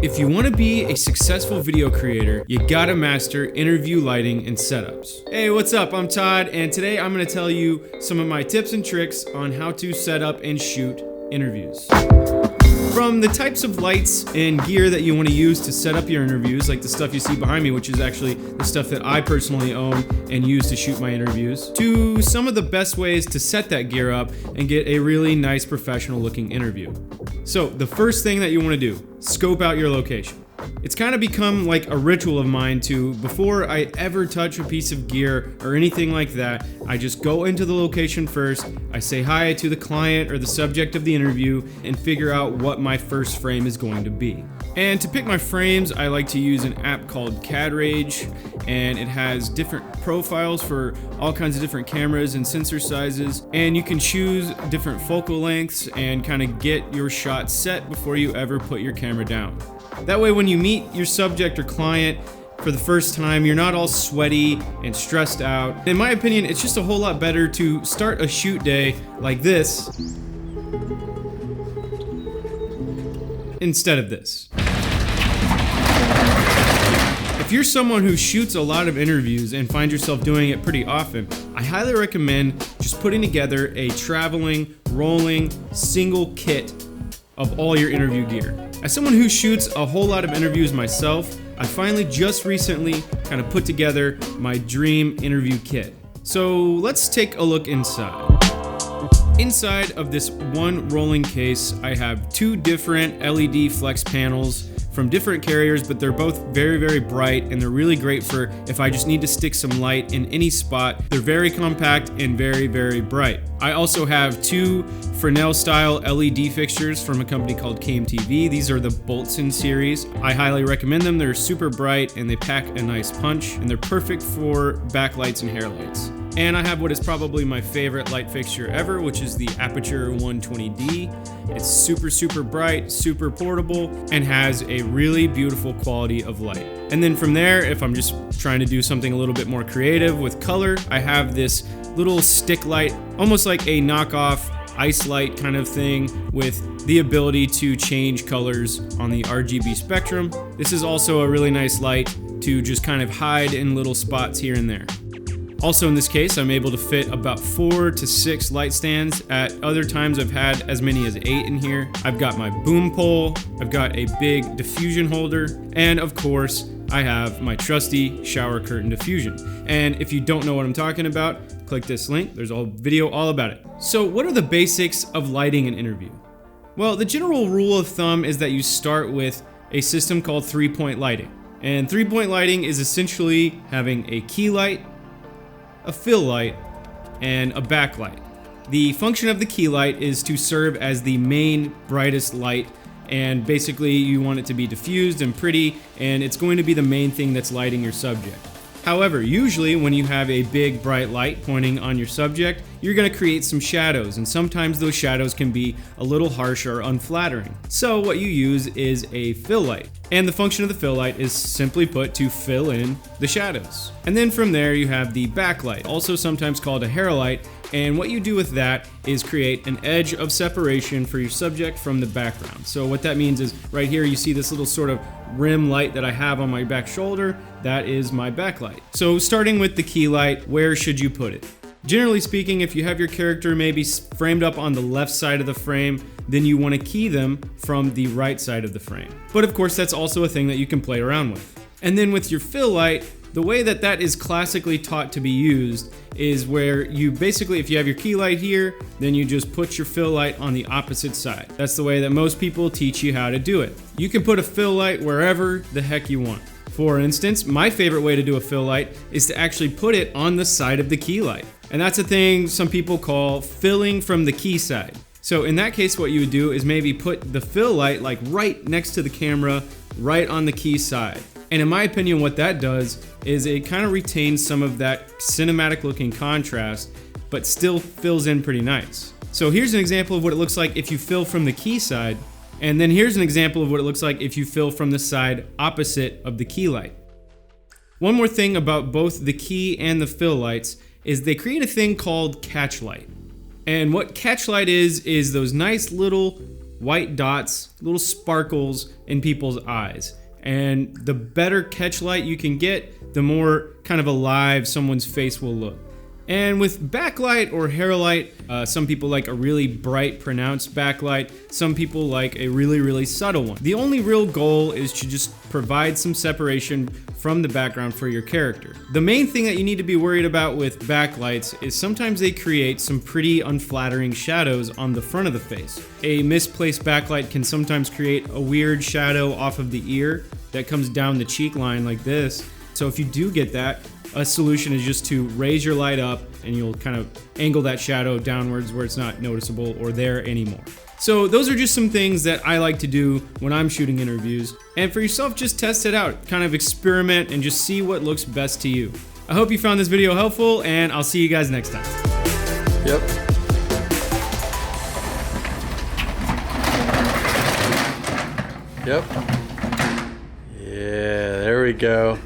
If you want to be a successful video creator, you gotta master interview lighting and setups. Hey, what's up? I'm Todd, and today I'm gonna tell you some of my tips and tricks on how to set up and shoot interviews. From the types of lights and gear that you want to use to set up your interviews, like the stuff you see behind me, which is actually the stuff that I personally own and use to shoot my interviews, to some of the best ways to set that gear up and get a really nice professional looking interview. So the first thing that you want to do, scope out your location. It's kind of become like a ritual of mine to, before I ever touch a piece of gear or anything like that, I just go into the location first, I say hi to the client or the subject of the interview, and figure out what my first frame is going to be. And to pick my frames, I like to use an app called CAD Rage, and it has different profiles for all kinds of different cameras and sensor sizes, and you can choose different focal lengths and kind of get your shot set before you ever put your camera down. That way when you meet your subject or client for the first time, you're not all sweaty and stressed out. In my opinion, it's just a whole lot better to start a shoot day like this instead of this. If you're someone who shoots a lot of interviews and finds yourself doing it pretty often, I highly recommend just putting together a traveling, rolling, single kit of all your interview gear. As someone who shoots a whole lot of interviews myself, I finally just recently kind of put together my dream interview kit. So let's take a look inside. Inside of this one rolling case, I have two different LED flex panels from different carriers, but they're both very, very bright, and they're really great for if I just need to stick some light in any spot. They're very compact and very, very bright. I also have two Fresnel style LED fixtures from a company called KMTV. These are the Boltzmann series. I highly recommend them. They're super bright and they pack a nice punch, and they're perfect for backlights and hair lights. And I have what is probably my favorite light fixture ever, which is the Aperture 120D. It's super, super bright, super portable, and has a really beautiful quality of light. And then from there, if I'm just trying to do something a little bit more creative with color, I have this little stick light, almost like a knockoff ice light kind of thing, with the ability to change colors on the RGB spectrum. This is also a really nice light to just kind of hide in little spots here and there. Also in this case, I'm able to fit about 4 to 6 light stands. At other times I've had as many as 8 in here. I've got my boom pole, I've got a big diffusion holder, and of course, I have my trusty shower curtain diffusion. And if you don't know what I'm talking about, click this link, there's a video all about it. So what are the basics of lighting an interview? Well, the general rule of thumb is that you start with a system called 3-point lighting. And 3-point lighting is essentially having a key light, a fill light, and a backlight. The function of the key light is to serve as the main brightest light, and basically you want it to be diffused and pretty, and it's going to be the main thing that's lighting your subject. However, usually when you have a big bright light pointing on your subject, you're going to create some shadows, and sometimes those shadows can be a little harsh or unflattering. So what you use is a fill light. And the function of the fill light is simply put to fill in the shadows. And then from there you have the backlight, also sometimes called a hair light, and what you do with that is create an edge of separation for your subject from the background. So what that means is right here you see this little sort of rim light that I have on my back shoulder. That is my backlight. So starting with the key light, where should you put it? Generally speaking, if you have your character maybe framed up on the left side of the frame, then you want to key them from the right side of the frame. But of course, that's also a thing that you can play around with. And then with your fill light, the way that that is classically taught to be used is where you basically, if you have your key light here, then you just put your fill light on the opposite side. That's the way that most people teach you how to do it. You can put a fill light wherever the heck you want. For instance, my favorite way to do a fill light is to actually put it on the side of the key light. And that's a thing some people call filling from the key side. So in that case, what you would do is maybe put the fill light like right next to the camera, right on the key side. And in my opinion, what that does is it kind of retains some of that cinematic looking contrast, but still fills in pretty nice. So here's an example of what it looks like if you fill from the key side. And then here's an example of what it looks like if you fill from the side opposite of the key light. One more thing about both the key and the fill lights is they create a thing called catch light. And what catch light is those nice little white dots, little sparkles in people's eyes. And the better catch light you can get, the more kind of alive someone's face will look. And with backlight or hair light, some people like a really bright, pronounced backlight. Some people like a really, really subtle one. The only real goal is to just provide some separation from the background for your character. The main thing that you need to be worried about with backlights is sometimes they create some pretty unflattering shadows on the front of the face. A misplaced backlight can sometimes create a weird shadow off of the ear that comes down the cheek line like this. So if you do get that, a solution is just to raise your light up and you'll kind of angle that shadow downwards where it's not noticeable or there anymore. So those are just some things that I like to do when I'm shooting interviews. And for yourself, just test it out, kind of experiment and just see what looks best to you. I hope you found this video helpful and I'll see you guys next time. Yep. Yep. Yeah, there we go.